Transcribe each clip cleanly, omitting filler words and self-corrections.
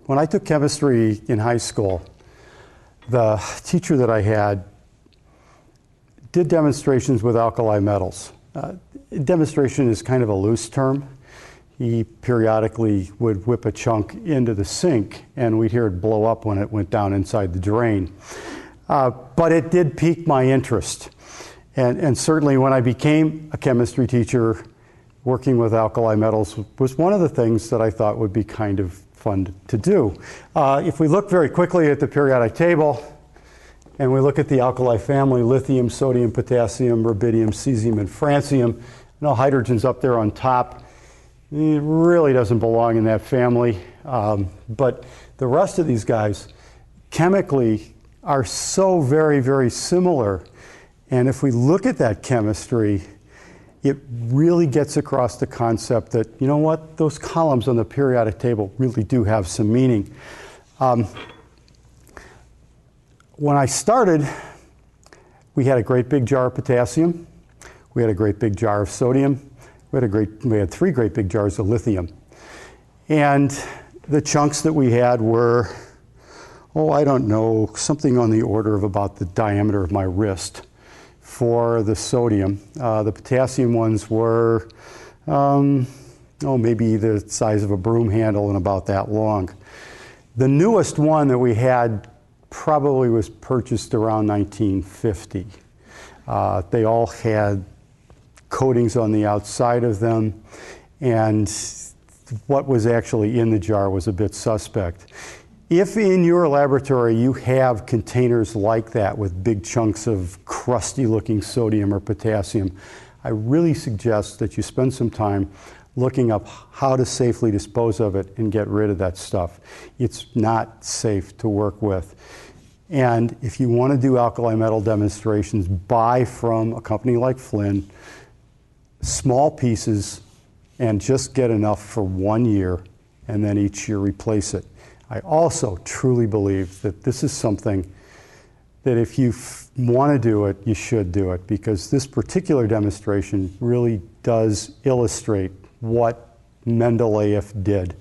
when I took chemistry in high school, the teacher that I had did demonstrations with alkali metals. Demonstration is kind of a loose term. He periodically would whip a chunk into the sink and we'd hear it blow up when it went down inside the drain. But it did pique my interest. And certainly when I became a chemistry teacher, working with alkali metals was one of the things that I thought would be kind of fun to do. If we look very quickly at the periodic table, and we look at the alkali family, lithium, sodium, potassium, rubidium, cesium, and francium, hydrogen's up there on top. It really doesn't belong in that family. But the rest of these guys chemically are so very, very similar. And if we look at that chemistry, it really gets across the concept that, you know what, those columns on the periodic table really do have some meaning. When I started, we had a great big jar of potassium. We had a great big jar of sodium. We had 3 great big jars of lithium. And the chunks that we had were, I don't know, something on the order of about the diameter of my wrist for the sodium. The potassium ones were, maybe the size of a broom handle and about that long. The newest one that we had probably was purchased around 1950. They all had coatings on the outside of them, and what was actually in the jar was a bit suspect. If in your laboratory you have containers like that with big chunks of crusty looking sodium or potassium, I really suggest that you spend some time looking up how to safely dispose of it and get rid of that stuff. It's not safe to work with. And if you want to do alkali metal demonstrations, buy from a company like Flynn, small pieces, and just get enough for 1 year, and then each year replace it. I also truly believe that this is something that if you want to do it, you should do it, because this particular demonstration really does illustrate what Mendeleev did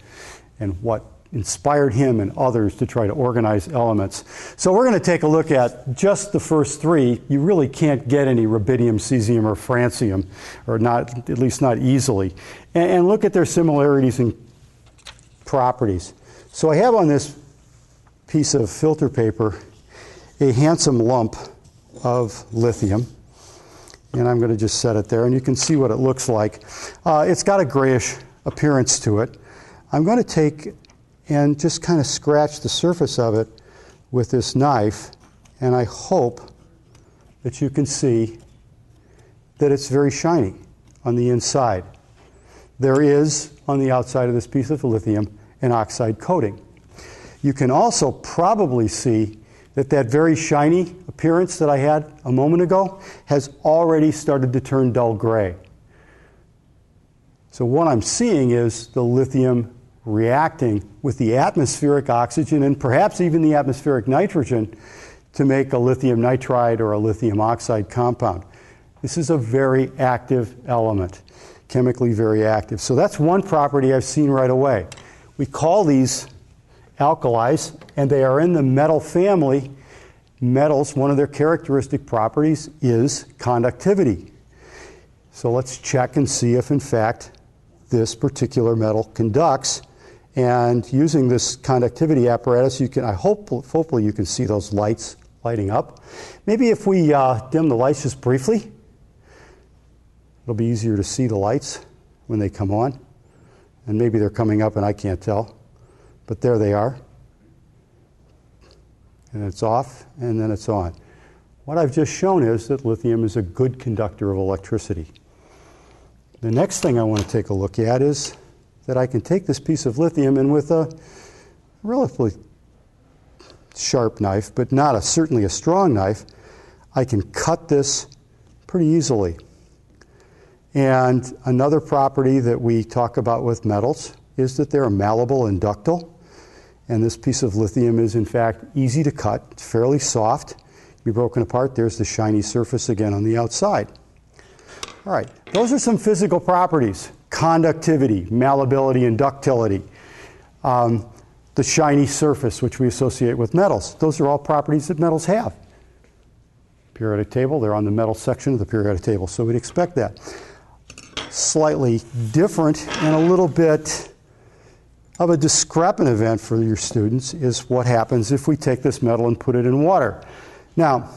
and what inspired him and others to try to organize elements. So we're going to take a look at just the first 3. You really can't get any rubidium, cesium, or francium, or not, at least not easily, and look at their similarities and properties. So I have on this piece of filter paper a handsome lump of lithium, and I'm going to just set it there, and you can see what it looks like. It's got a grayish appearance to it. I'm going to take and just kind of scratch the surface of it with this knife, and I hope that you can see that it's very shiny on the inside. There is, on the outside of this piece of lithium, an oxide coating. You can also probably see that that very shiny appearance that I had a moment ago has already started to turn dull gray. So what I'm seeing is the lithium reacting with the atmospheric oxygen and perhaps even the atmospheric nitrogen to make a lithium nitride or a lithium oxide compound. This is a very active element, chemically very active. So that's one property I've seen right away. We call these alkalis, and they are in the metal family. Metals, one of their characteristic properties is conductivity. So let's check and see if in fact this particular metal conducts. And using this conductivity apparatus, you can, hopefully you can see those lights lighting up. Maybe if we dim the lights just briefly, it'll be easier to see the lights when they come on. And maybe they're coming up and I can't tell, but there they are. And it's off, and then it's on. What I've just shown is that lithium is a good conductor of electricity. The next thing I want to take a look at is that I can take this piece of lithium and with a relatively sharp knife, but not certainly a strong knife, I can cut this pretty easily. And another property that we talk about with metals is that they're malleable and ductile. And this piece of lithium is in fact easy to cut. It's fairly soft. Be broken apart. There's the shiny surface again on the outside. All right, those are some physical properties: conductivity, malleability, and ductility. the shiny surface, which we associate with metals. Those are all properties that metals have. Periodic table, they're on the metal section of the periodic table, so we'd expect that. Slightly different and a little bit of a discrepant event for your students is what happens if we take this metal and put it in water. Now,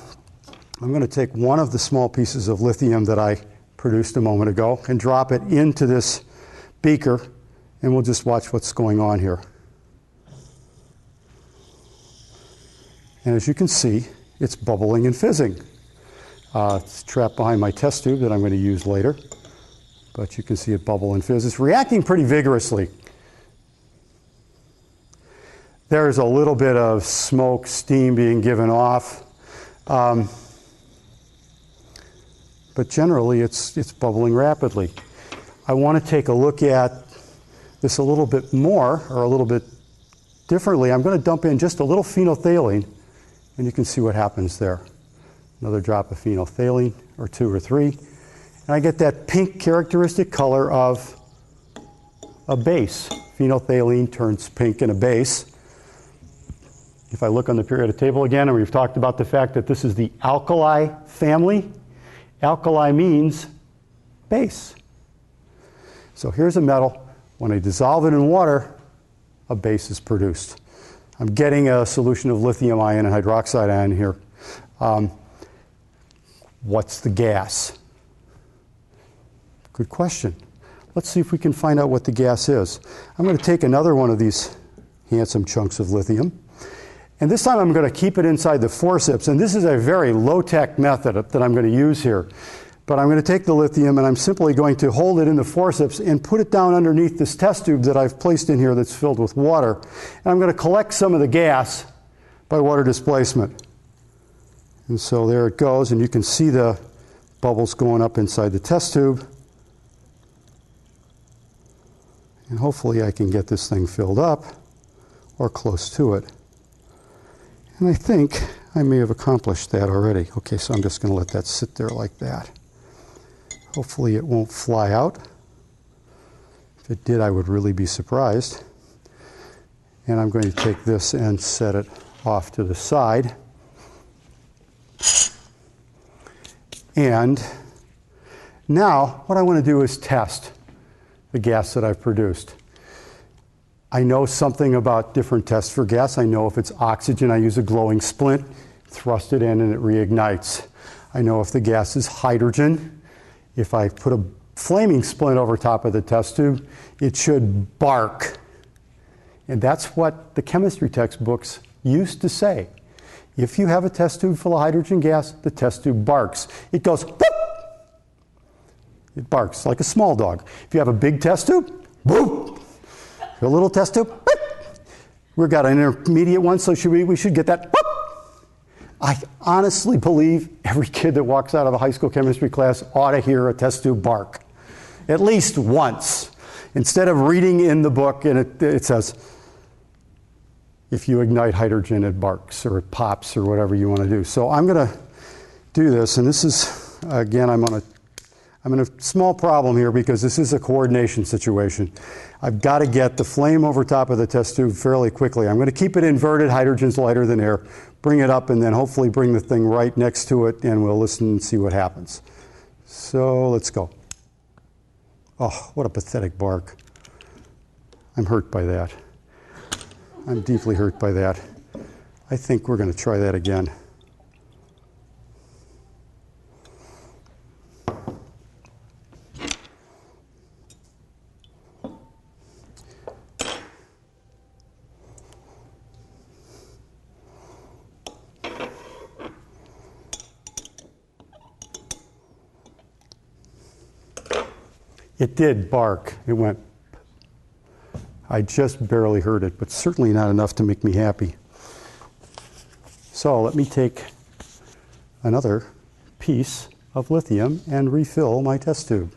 I'm going to take one of the small pieces of lithium that I produced a moment ago and drop it into this beaker, and we'll just watch what's going on here. And as you can see, it's bubbling and fizzing. It's trapped behind my test tube that I'm going to use later, but you can see it bubble and fizz. It's reacting pretty vigorously. There's a little bit of smoke, steam being given off. But generally, it's bubbling rapidly. I want to take a look at this a little bit more, or a little bit differently. I'm going to dump in just a little phenolphthalein, and you can see what happens there. Another drop of phenolphthalein, or 2 or 3. And I get that pink characteristic color of a base. Phenolphthalein turns pink in a base. If I look on the periodic table again, and we've talked about the fact that this is the alkali family. Alkali means base. So here's a metal. When I dissolve it in water, a base is produced. I'm getting a solution of lithium ion and hydroxide ion here. What's the gas? Good question. Let's see if we can find out what the gas is. I'm going to take another one of these handsome chunks of lithium. And this time I'm going to keep it inside the forceps. And this is a very low-tech method that I'm going to use here. But I'm going to take the lithium and I'm simply going to hold it in the forceps and put it down underneath this test tube that I've placed in here that's filled with water. And I'm going to collect some of the gas by water displacement. And so there it goes, and you can see the bubbles going up inside the test tube. And hopefully I can get this thing filled up or close to it. And I think I may have accomplished that already. Okay, so I'm just going to let that sit there like that. Hopefully it won't fly out. If it did, I would really be surprised. And I'm going to take this and set it off to the side. And now what I want to do is test the gas that I've produced. I know something about different tests for gas. I know if it's oxygen, I use a glowing splint, thrust it in, and it reignites. I know if the gas is hydrogen, if I put a flaming splint over top of the test tube, it should bark. And that's what the chemistry textbooks used to say. If you have a test tube full of hydrogen gas, the test tube barks. It goes, whoop! It barks like a small dog. If you have a big test tube, whoop! A little test tube, whoop! We've got an intermediate one, so we should get that, whoop! I honestly believe every kid that walks out of a high school chemistry class ought to hear a test tube bark. At least once. Instead of reading in the book and it says, if you ignite hydrogen, it barks or it pops or whatever you want to do. So I'm going to do this, and this is, again, I'm in a small problem here because this is a coordination situation. I've got to get the flame over top of the test tube fairly quickly. I'm going to keep it inverted, hydrogen's lighter than air, bring it up, and then hopefully bring the thing right next to it, and we'll listen and see what happens. So let's go. Oh, what a pathetic bark. I'm hurt by that. I'm deeply hurt by that. I think we're going to try that again. It did bark. It went. I just barely heard it, but certainly not enough to make me happy. So let me take another piece of lithium and refill my test tube.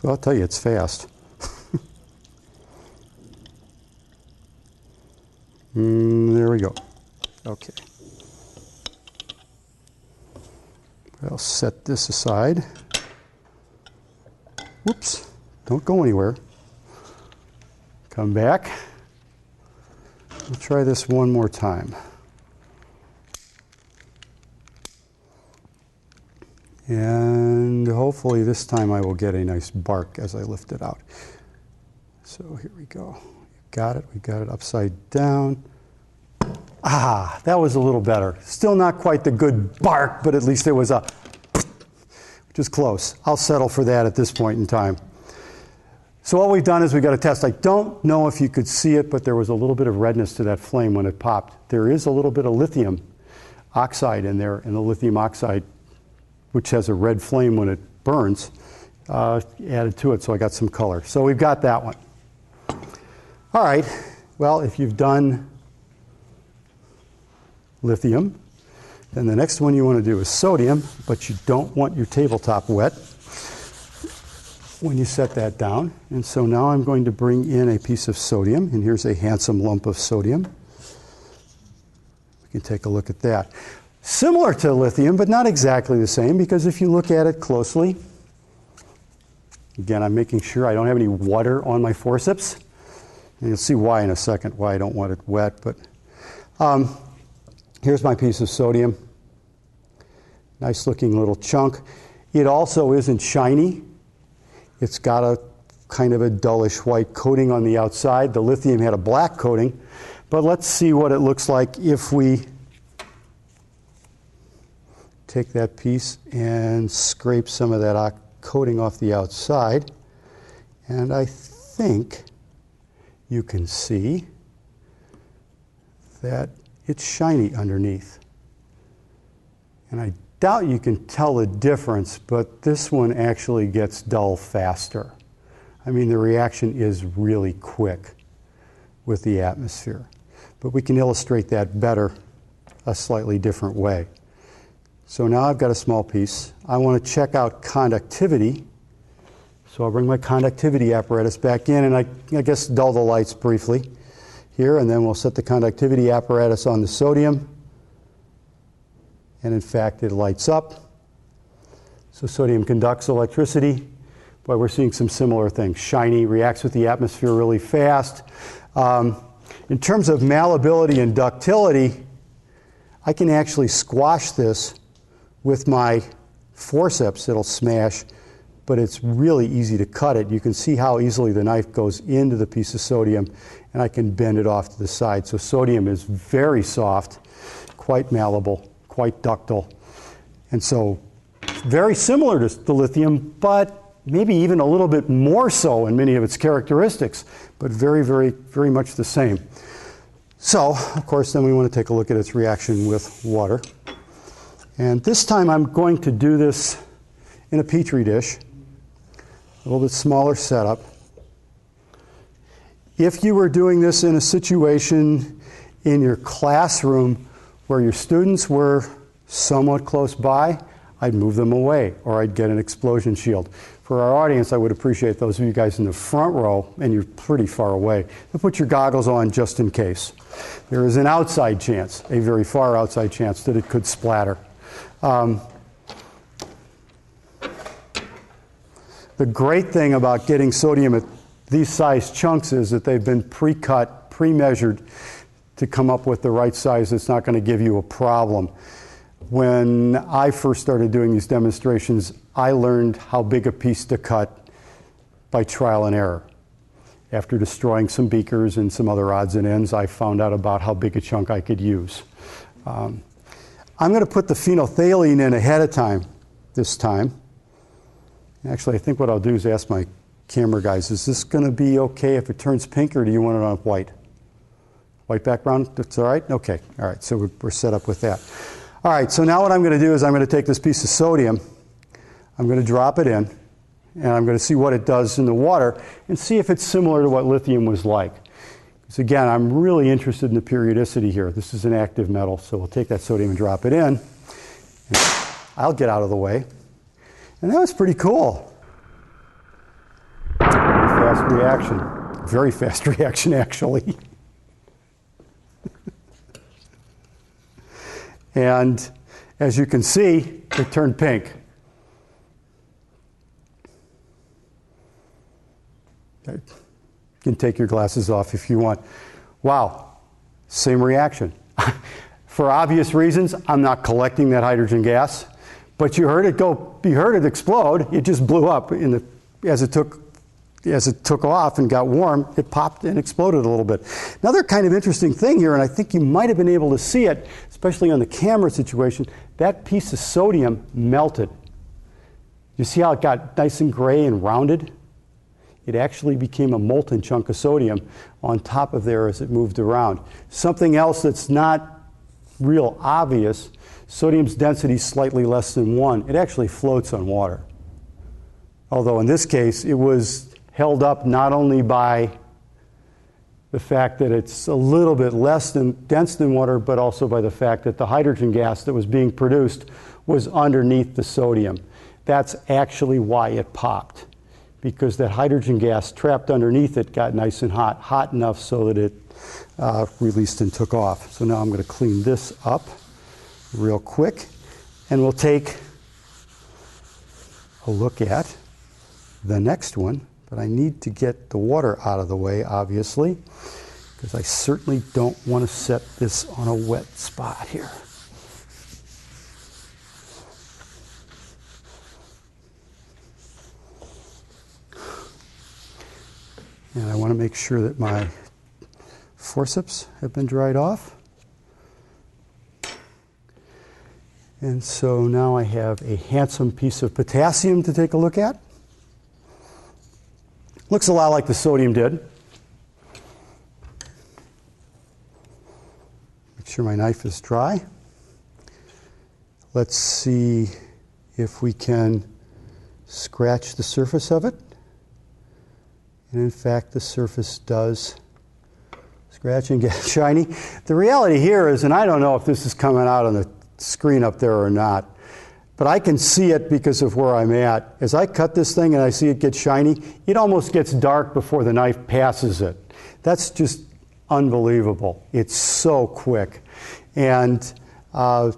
I'll tell you, it's fast. There we go. Okay. I'll set this aside. Whoops, don't go anywhere. Come back. We'll try this one more time. And hopefully this time I will get a nice bark as I lift it out. So here we go. Got it. We got it upside down. Ah, that was a little better. Still not quite the good bark, but at least it was a, which is close. I'll settle for that at this point in time. So what we've done is we've got a test. I don't know if you could see it, but there was a little bit of redness to that flame when it popped. There is a little bit of lithium oxide in there, and the lithium oxide, which has a red flame when it burns, added to it, so I got some color. So we've got that one. All right, well, if you've done lithium, then the next one you want to do is sodium, but you don't want your tabletop wet when you set that down. And so now I'm going to bring in a piece of sodium, and here's a handsome lump of sodium. We can take a look at that. Similar to lithium, but not exactly the same, because if you look at it closely, again, I'm making sure I don't have any water on my forceps. And you'll see why in a second, why I don't want it wet. But here's my piece of sodium. Nice looking little chunk. It also isn't shiny. It's got a kind of a dullish white coating on the outside. The lithium had a black coating. But let's see what it looks like if we take that piece and scrape some of that coating off the outside. And I think you can see that it's shiny underneath. And I doubt you can tell the difference, but this one actually gets dull faster. I mean, the reaction is really quick with the atmosphere. But we can illustrate that better a slightly different way. So now I've got a small piece. I want to check out conductivity. So I'll bring my conductivity apparatus back in, and I guess dull the lights briefly here, and then we'll set the conductivity apparatus on the sodium. And in fact, it lights up. So sodium conducts electricity. Boy, we're seeing some similar things. Shiny, reacts with the atmosphere really fast. In terms of malleability and ductility, I can actually squash this with my forceps. It'll smash, but it's really easy to cut it. You can see how easily the knife goes into the piece of sodium, and I can bend it off to the side. So sodium is very soft, quite malleable, quite ductile, and so very similar to the lithium, but maybe even a little bit more so in many of its characteristics, but very, very, very much the same. So, of course, then we want to take a look at its reaction with water. And this time I'm going to do this in a Petri dish, a little bit smaller setup. If you were doing this in a situation in your classroom where your students were somewhat close by, I'd move them away, or I'd get an explosion shield. For our audience, I would appreciate those of you guys in the front row, and you're pretty far away, to put your goggles on just in case. There is an outside chance, a very far outside chance, that it could splatter. The great thing about getting sodium at these size chunks is that they've been pre-cut, pre-measured to come up with the right size that's not going to give you a problem. When I first started doing these demonstrations, I learned how big a piece to cut by trial and error. After destroying some beakers and some other odds and ends, I found out about how big a chunk I could use. I'm going to put the phenolphthalein in ahead of time this time. Actually, I think what I'll do is ask my camera guys, is this going to be okay if it turns pink, or do you want it on white? White background? That's all right? Okay. All right. So we're set up with that. All right. So now what I'm going to do is I'm going to take this piece of sodium, I'm going to drop it in, and I'm going to see what it does in the water and see if it's similar to what lithium was like. Because again, I'm really interested in the periodicity here. This is an active metal, so we'll take that sodium and drop it in. And I'll get out of the way. And that was pretty cool. Very fast reaction. Very fast reaction, actually. And As you can see, it turned pink. You can take your glasses off if you want. Wow, same reaction. For obvious reasons, I'm not collecting that hydrogen gas, but you heard it explode. It just blew up as it took off and got warm. It popped and exploded a little bit. Another kind of interesting thing here, and I think you might have been able to see it, especially on the camera situation, that piece of sodium melted. You see how it got nice and gray and rounded? It actually became a molten chunk of sodium on top of there as it moved around. Something else that's not real obvious, sodium's density is slightly less than 1. It actually floats on water. Although in this case, it was held up not only by the fact that it's a little bit less dense than water, but also by the fact that the hydrogen gas that was being produced was underneath the sodium. That's actually why it popped, because that hydrogen gas trapped underneath it got nice and hot enough so that it released and took off. So now I'm going to clean this up real quick, and we'll take a look at the next one. But I need to get the water out of the way, obviously, because I certainly don't want to set this on a wet spot here. And I want to make sure that my forceps have been dried off. And so now I have a handsome piece of potassium to take a look at. Looks a lot like the sodium did. Make sure my knife is dry. Let's see if we can scratch the surface of it. And in fact, the surface does scratch and get shiny. The reality here is, and I don't know if this is coming out on the screen up there or not, but I can see it because of where I'm at. As I cut this thing and I see it get shiny, it almost gets dark before the knife passes it. That's just unbelievable. It's so quick. And so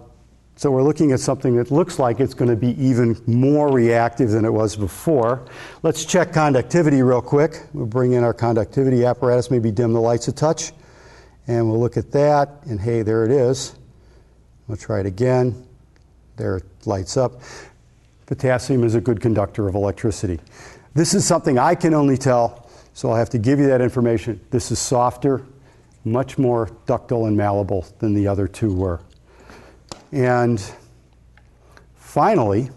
we're looking at something that looks like it's going to be even more reactive than it was before. Let's check conductivity real quick. We'll bring in our conductivity apparatus, maybe dim the lights a touch, and we'll look at that, and hey, there it is. We'll try it again. There it lights up. Potassium is a good conductor of electricity. This is something I can only tell, so I'll have to give you that information. This is softer, much more ductile and malleable than the other two were. And finally,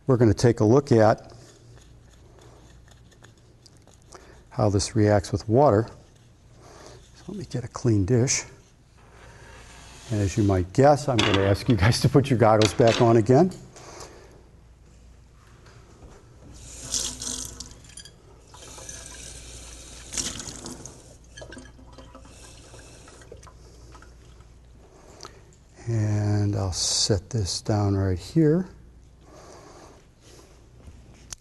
we're going to take a look at how this reacts with water. So let me get a clean dish. And as you might guess, I'm going to ask you guys to put your goggles back on again. And I'll set this down right here.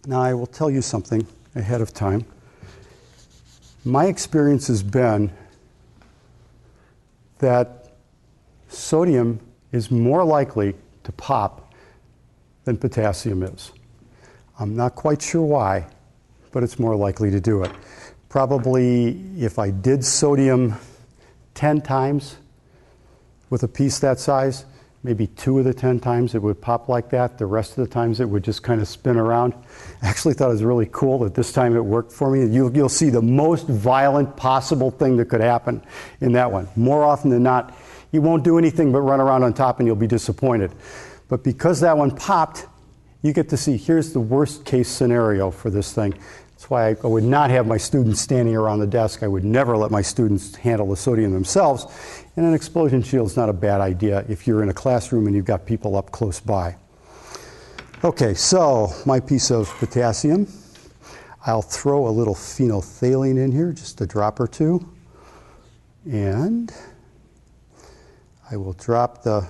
Now I will tell you something ahead of time. My experience has been that sodium is more likely to pop than potassium is. I'm not quite sure why, but it's more likely to do it. Probably if I did sodium 10 times with a piece that size, maybe 2 of the 10 times it would pop like that. The rest of the times it would just kind of spin around. I actually thought it was really cool that this time it worked for me. You'll see the most violent possible thing that could happen in that one. More often than not, you won't do anything but run around on top and you'll be disappointed. But because that one popped, you get to see, here's the worst case scenario for this thing. That's why I would not have my students standing around the desk. I would never let my students handle the sodium themselves. And an explosion shield is not a bad idea if you're in a classroom and you've got people up close by. Okay, so my piece of potassium. I'll throw a little phenolphthalein in here, just a drop or two. And I will drop the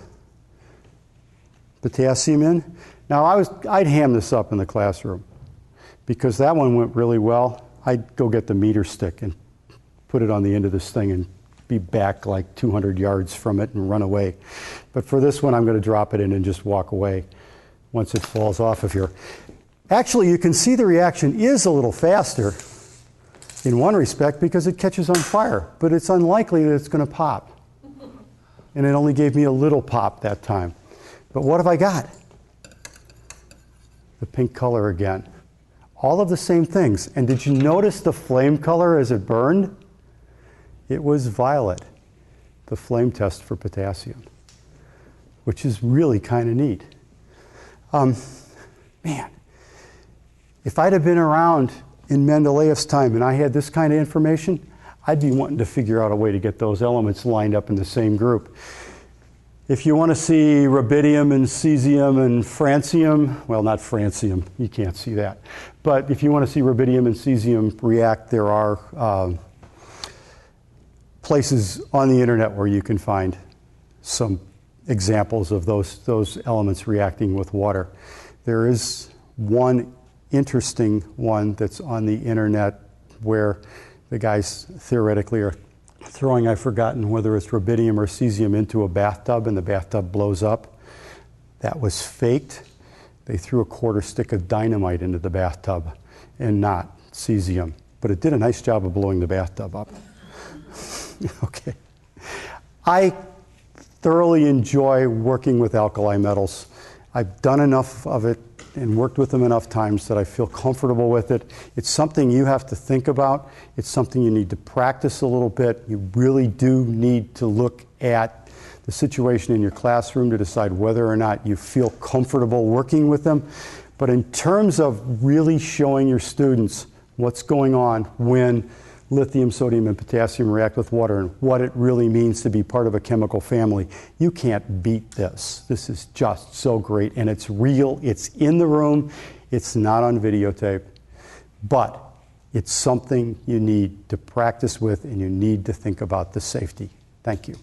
potassium in. Now I'd ham this up in the classroom. Because that one went really well, I'd go get the meter stick and put it on the end of this thing and be back like 200 yards from it and run away. But for this one, I'm going to drop it in and just walk away once it falls off of here. Actually, you can see the reaction is a little faster in one respect because it catches on fire, but it's unlikely that it's going to pop. And it only gave me a little pop that time. But what have I got? The pink color again. All of the same things. And did you notice the flame color as it burned? It was violet, the flame test for potassium, which is really kind of neat. Man, if I'd have been around in Mendeleev's time and I had this kind of information, I'd be wanting to figure out a way to get those elements lined up in the same group. If you want to see rubidium and cesium and francium, well, not francium, you can't see that. But if you want to see rubidium and cesium react, there are places on the internet where you can find some examples of those elements reacting with water. There is one interesting one that's on the internet where the guys theoretically are throwing, I've forgotten whether it's rubidium or cesium, into a bathtub and the bathtub blows up. That was faked. They threw a quarter stick of dynamite into the bathtub and not cesium. But it did a nice job of blowing the bathtub up. Okay. I thoroughly enjoy working with alkali metals. I've done enough of it and worked with them enough times that I feel comfortable with it. It's something you have to think about. It's something you need to practice a little bit. You really do need to look at the situation in your classroom to decide whether or not you feel comfortable working with them. But in terms of really showing your students what's going on when lithium, sodium, and potassium react with water and what it really means to be part of a chemical family, you can't beat this. This is just so great, and it's real. It's in the room. It's not on videotape. But it's something you need to practice with, and you need to think about the safety. Thank you.